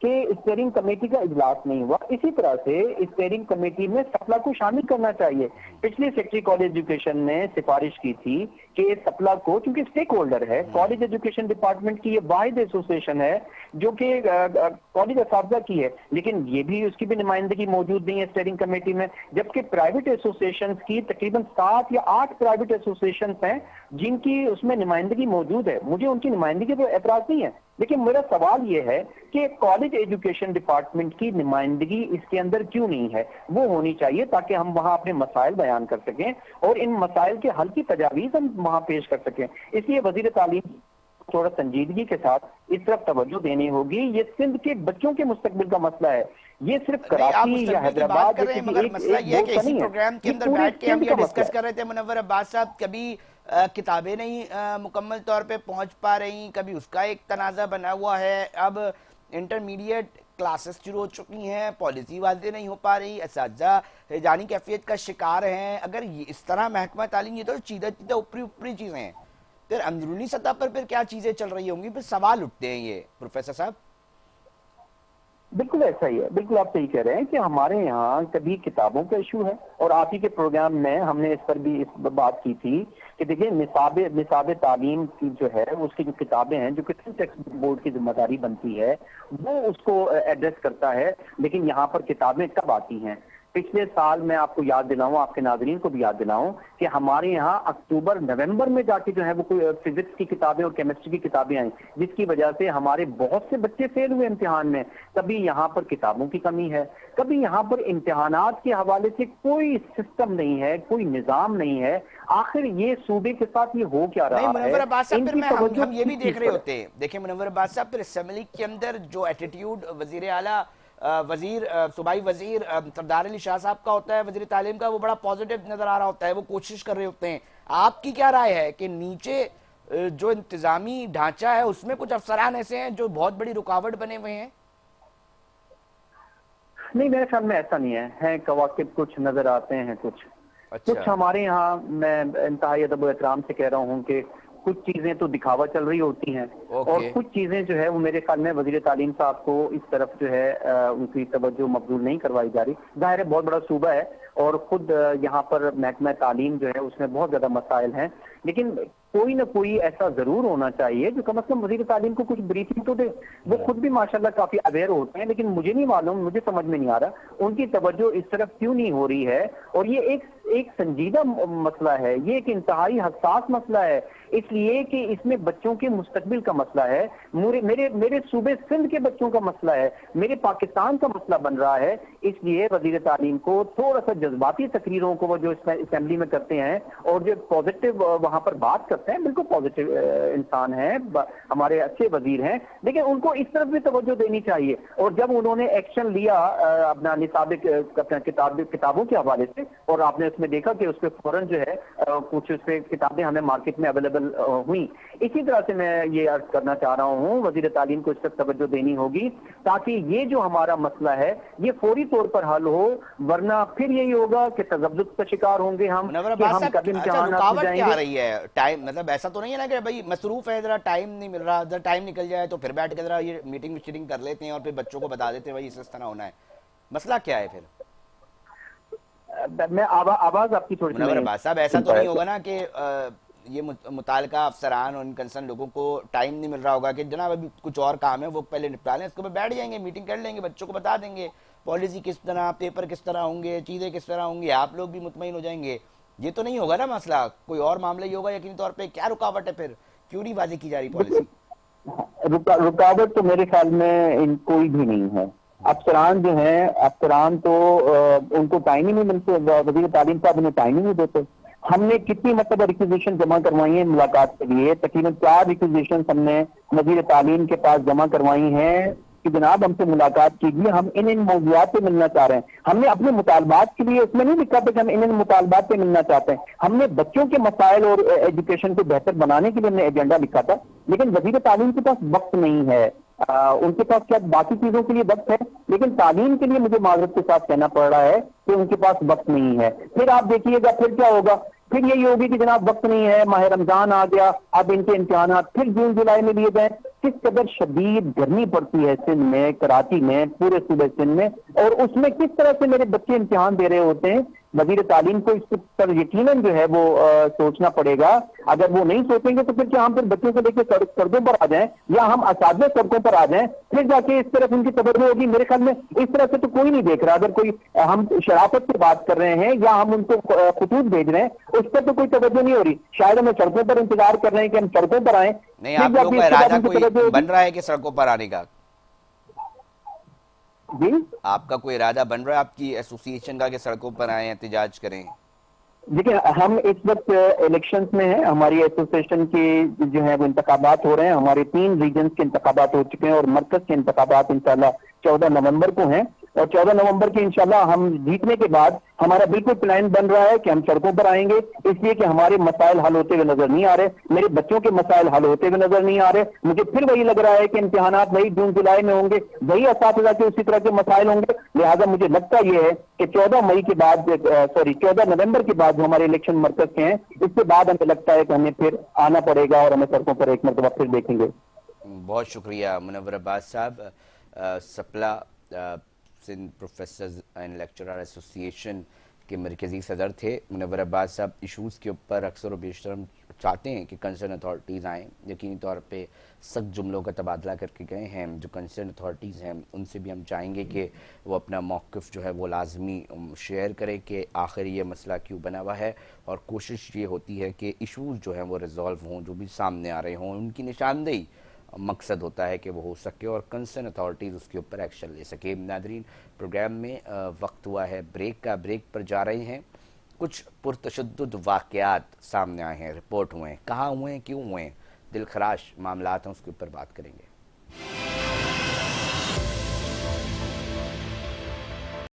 کہ steering committee کا اجلاس نہیں ہوا. اسی طرح سے اسٹیئرنگ کمیٹی میں سپلا کو شامل کرنا چاہیے. پچھلی سیکٹری کالج ایجوکیشن نے سفارش کی تھی کہ سپلا کو، چونکہ اسٹیک ہولڈر ہے، کالج ایجوکیشن ڈپارٹمنٹ کی یہ واحد ایسوسیشن ہے جو کہ کالج اساتذہ کی ہے، لیکن یہ بھی اس کی بھی نمائندگی موجود نہیں ہے اسٹیئرنگ کمیٹی میں. جبکہ پرائیویٹ ایسوسیشن کی تقریباً 7 یا 8 پرائیویٹ ایسوسیشن ہیں جن کی اس میں نمائندگی موجود ہے. مجھے ان کی نمائندگی پر اعتراض نہیں ہے، لیکن میرا سوال یہ ہے کہ کالج ایجوکیشن ڈپارٹمنٹ کی نمائندگی اس کے اندر کیوں نہیں ہے؟ وہ ہونی چاہیے تاکہ ہم وہاں اپنے مسائل بیان کر سکیں اور ان مسائل کے حل کی تجاویز ہم وہاں پیش کر سکیں. اس لیے وزیر تعلیم تھوڑا سنجیدگی کے ساتھ اس طرف توجہ دینی ہوگی. یہ سندھ کے بچوں کے مستقبل کا مسئلہ ہے، یہ صرف کراچی یا حیدرآباد مسئلہ یہ ہے کہ اسی پروگرام کے اندر بیٹھ کے ہم یہ ڈسکس کر رہے تھے منور عباس صاحب، کبھی کتابیں نہیں مکمل طور پہ پہنچ پا رہی، کبھی اس کا ایک تنازع بنا ہوا ہے. اب انٹرمیڈیٹ کلاسز شروع ہو چکی ہیں، پالیسی واضح نہیں ہو پا رہی، اساتذہ جانی کیفیت کا شکار ہیں. اگر اس طرح محکمہ تعلیم، یہ تو چیزیں اوپری چیزیں ہیں، پھر اندرونی سطح پر پھر کیا چیزیں چل رہی ہوں گی؟ پھر سوال اٹھتے ہیں یہ پروفیسر صاحب. بالکل ایسا ہی ہے، بالکل آپ صحیح کہہ رہے ہیں کہ ہمارے یہاں کبھی کتابوں کا ایشو ہے، اور آپ ہی کے پروگرام میں ہم نے اس پر بھی اس بات کی تھی کہ دیکھیں نصاب تعلیم کی جو ہے اس کی جو کتابیں ہیں، جو کہ ٹیکسٹ بورڈ کی ذمہ داری بنتی ہے، وہ اس کو ایڈریس کرتا ہے. لیکن یہاں پر کتابیں کب آتی ہیں؟ پچھلے سال میں آپ کو یاد دلاؤں، آپ کے ناظرین کو بھی یاد دلاؤں کہ ہمارے یہاں اکتوبر نومبر میں جا کے جو ہے وہ کوئی فزکس کی کتابیں اور کیمسٹری کی کتابیں آئیں، جس کی وجہ سے ہمارے بہت سے بچے فیل ہوئے امتحان میں. کبھی یہاں پر کتابوں کی کمی ہے، کبھی یہاں پر امتحانات کے حوالے سے کوئی سسٹم نہیں ہے، کوئی نظام نہیں ہے. آخر یہ صوبے کے ساتھ یہ ہو کیا رہا ہے؟ منور عباس صاحب، پھر ہم یہ بھی دیکھ رہے ہوتے ہیں، دیکھیں منور عباس صاحب، پھر اسمبلی کے اندر جو ایٹیٹیوڈ وزیر اعلیٰ صوبائی وزیر سردار علی شاہ صاحب کا ہوتا ہے، وزیر تعلیم کا، وہ بڑا پازیٹیو نظر آ رہا ہوتا ہے، وہ کوشش کر رہے ہوتے ہیں. آپ کی کیا رائے ہے کہ نیچے جو انتظامی ڈھانچہ ہے اس میں کچھ افسران ایسے ہیں جو بہت بڑی رکاوٹ بنے ہوئے ہیں؟ نہیں، میرے خیال میں ایسا نہیں ہے کواکب کچھ نظر آتے ہیں، کچھ ہمارے یہاں، میں انتہائی ادب و احترام سے کہہ رہا ہوں کہ کچھ چیزیں تو دکھاوا چل رہی ہوتی ہیں، اور کچھ چیزیں جو ہے وہ میرے خیال میں وزیر تعلیم صاحب کو اس طرف جو ہے ان کی توجہ مبذول نہیں کروائی جا رہی. ظاہر ہے بہت بڑا صوبہ ہے اور خود یہاں پر محکمہ تعلیم جو ہے اس میں بہت زیادہ مسائل ہیں، لیکن کوئی نہ کوئی ایسا ضرور ہونا چاہیے جو کم از کم وزیر تعلیم کو کچھ بریفنگ تو دے. وہ خود بھی ماشاءاللہ کافی اویئر ہوتے ہیں، لیکن مجھے نہیں معلوم، مجھے سمجھ میں نہیں آ رہا ان کی توجہ اس طرف کیوں نہیں ہو رہی ہے. اور یہ ایک سنجیدہ مسئلہ ہے، یہ ایک انتہائی حساس مسئلہ ہے، اس لیے کہ اس میں بچوں کے مستقبل کا مسئلہ ہے، میرے صوبے سندھ کے بچوں کا مسئلہ ہے، میرے پاکستان کا مسئلہ بن رہا ہے. اس لیے وزیر تعلیم کو تھوڑا سا جذباتی تقریروں کو وہ جو اسمبلی میں کرتے ہیں اور جو پازیٹیو وہاں پر بات کرتے ہیں، بالکل پازیٹیو انسان ہیں، ہمارے اچھے وزیر ہیں، لیکن ان کو اس طرف بھی توجہ دینی چاہیے. اور جب انہوں نے ایکشن لیا اپنا نصاب کتابوں کے حوالے سے، اور آپ نے اس میں دیکھا کہ اس پہ فوراً جو ہے کچھ اس پہ کتابیں ہمیں مارکیٹ میں اویلیبل ہوئیں. اسی طرح سے میں یہ عرض کرنا چاہ رہا ہوں وزیر تعلیم کو اس پر توجہ دینی ہوگی تاکہ یہ جو ہمارا مسئلہ ہے یہ فوری طور پر حل ہو، ورنہ پھر یہی ہوگا کہ تذبذب کا شکار ہوں گے ہم کہ ہم کب امتحانات میں جائیں گے. کیا رہی ہے ٹائم، مطلب ایسا تو نہیں ہے نا کہ بھائی مصروف ہے، ذرا ٹائم نہیں مل رہا، ذرا ٹائم نکل جائے تو پھر بیٹھ کے ذرا یہ میٹنگ ویٹنگ کر لیتے ہیں اور پھر بچوں کو بتا دیتے ہیں بھائی اس طرح ہونا ہے. مسئلہ کیا ہے پھر؟ میں آواز آپ کی تھوڑی سی. منور عباس صاحب، ایسا تو نہیں ہوگا نا کہ یہ متعلقہ افسران اور ان کنسرن لوگوں کو ٹائم نہیں مل رہا ہوگا کہ جناب ابھی کچھ اور کام ہے وہ پہلے نپٹا لیں، اس کے بعد بیٹھ جائیں گے، میٹنگ کر لیں گے، بچوں کو بتا دیں گے پالیسی کس طرح، پیپر کس طرح ہوں گے، چیزیں کس طرح ہوں گی، آپ لوگ بھی مطمئن ہو جائیں گے. یہ تو نہیں ہوگا نا مسئلہ، کوئی اور معاملہ ہی ہوگا یقینی طور پہ. کیا رکاوٹ ہے پھر؟ کیوں نہیں واضح کی جا رہی پالیسی؟ رکاوٹ تو میرے خیال میں کوئی بھی نہیں ہے. افسران جو ہیں، افسران تو ان کو ٹائم ہی نہیں ملتے، وزیر تعلیم صاحب انہیں ٹائم ہی نہیں دیتے. ہم نے کتنی مرتبہ ریکویزیشن جمع کروائی ہیں ملاقات کے لیے، تقریباً 4 ریکویزیشن ہم نے وزیر تعلیم کے پاس جمع کروائی ہیں کہ جناب ہم سے ملاقات کیجیے، ہم ان موضوعات پہ ملنا چاہ رہے ہیں. ہم نے اپنے مطالبات کے لیے اس میں نہیں لکھا تھا کہ ہم ان مطالبات پہ ملنا چاہتے ہیں، ہم نے بچوں کے مسائل اور ایجوکیشن کو بہتر بنانے کے لیے ہم نے ایجنڈا لکھا تھا. لیکن وزیر تعلیم کے پاس وقت نہیں ہے، ان کے پاس کیا باقی چیزوں کے لیے وقت ہے، لیکن تعلیم کے لیے مجھے معذرت کے ساتھ کہنا پڑ رہا ہے کہ ان کے پاس وقت نہیں ہے. پھر آپ دیکھیے گا پھر کیا ہوگا، پھر یہی ہوگی کہ جناب وقت نہیں ہے، ماہ رمضان آ گیا، اب ان کے امتحانات پھر جون جولائی میں لیے جائیں. کس قدر شدید گرمی پڑتی ہے سندھ میں، کراچی میں، پورے صوبے سندھ میں، اور اس میں کس طرح سے میرے بچے امتحان دے رہے ہوتے ہیں۔ وزیر تعلیم کو اس پر یقیناً جو ہے وہ سوچنا پڑے گا۔ اگر وہ نہیں سوچیں گے تو پھر کیا ہم پھر بچوں کو لے کے سڑکوں پر آ جائیں، یا ہم اساتذہ سڑکوں پر آ جائیں، پھر جا کے اس طرف ان کی توجہ ہوگی؟ میرے خیال میں اس طرح سے تو کوئی نہیں دیکھ رہا۔ اگر کوئی ہم شرافت سے بات کر رہے ہیں یا ہم ان کو خطوط بھیج رہے ہیں، اس پر تو کوئی توجہ نہیں ہو رہی۔ شاید ہمیں سڑکوں پر انتظار کر رہے ہیں کہ ہم سڑکوں پر آئیں، نہیں، پھر آپ جا لوگوں کے کا اس کے بعد ارادہ ان کی کوئی توجہ ہوگی۔ بن رہا ہے کہ سڑکوں پر آنے کا؟ جی آپ کا کوئی ارادہ بن رہا ہے آپ کی ایسوسی ایشن کا کہ سڑکوں پر آئیں، احتجاج کریں؟ دیکھیں، ہم اس وقت الیکشنز میں ہیں، ہماری ایسوسی ایشن کے جو ہے وہ انتخابات ہو رہے ہیں، ہمارے 3 ریجنز کے انتخابات ہو چکے ہیں، اور مرکز کے انتخابات انشاءاللہ 14 نومبر کو ہیں، اور 14 نومبر کے انشاءاللہ ہم جیتنے کے بعد ہمارا بالکل پلان بن رہا ہے کہ ہم سڑکوں پر آئیں گے، اس لیے کہ ہمارے مسائل حل ہوتے ہوئے نظر نہیں آ رہے، میرے بچوں کے مسائل حل ہوتے ہوئے نظر نہیں آ رہے۔ مجھے پھر وہی لگ رہا ہے کہ امتحانات وہی جون جولائی میں ہوں گے، وہی اساتذہ کے اسی طرح کے مسائل ہوں گے۔ لہٰذا مجھے لگتا یہ ہے کہ 14 مئی کے بعد 14 نومبر کے بعد جو ہمارے الیکشن مرکز کے ہیں، اس کے بعد ہمیں لگتا ہے کہ ہمیں پھر آنا پڑے گا اور ہمیں سڑکوں پر ایک مرتبہ پھر دیکھیں گے۔ بہت شکریہ منور عباس صاحب، SPLA Sindh professors and lecturer association کے مرکزی صدر تھے منور عباس صاحب۔ ایشوز کے اوپر اکثر و بیشتر ہم چاہتے ہیں کہ کنسرن اتھارٹیز آئیں، یقینی طور پہ سخت جملوں کا تبادلہ کر کے گئے ہیں جو کنسرن اتھارٹیز ہیں، ان سے بھی ہم چاہیں گے کہ وہ اپنا موقف جو ہے وہ لازمی شیئر کرے کہ آخر یہ مسئلہ کیوں بنا ہوا ہے، اور کوشش یہ ہوتی ہے کہ ایشوز جو ہیں وہ ریزالو ہوں، جو بھی سامنے آ رہے ہوں ان کی نشاندہی مقصد ہوتا ہے کہ وہ ہو سکے اور کنسرن اتھارٹیز اس کے اوپر ایکشن لے سکے۔ ناظرین، پروگرام میں وقت ہوا ہے بریک کا، بریک پر جا رہے ہیں۔ کچھ پرتشدد واقعات سامنے آئے ہیں، رپورٹ ہوئے ہیں، کہاں ہوئے ہیں، کیوں ہوئے ہیں، دل خراش معاملات ہیں، اس کے اوپر بات کریں گے۔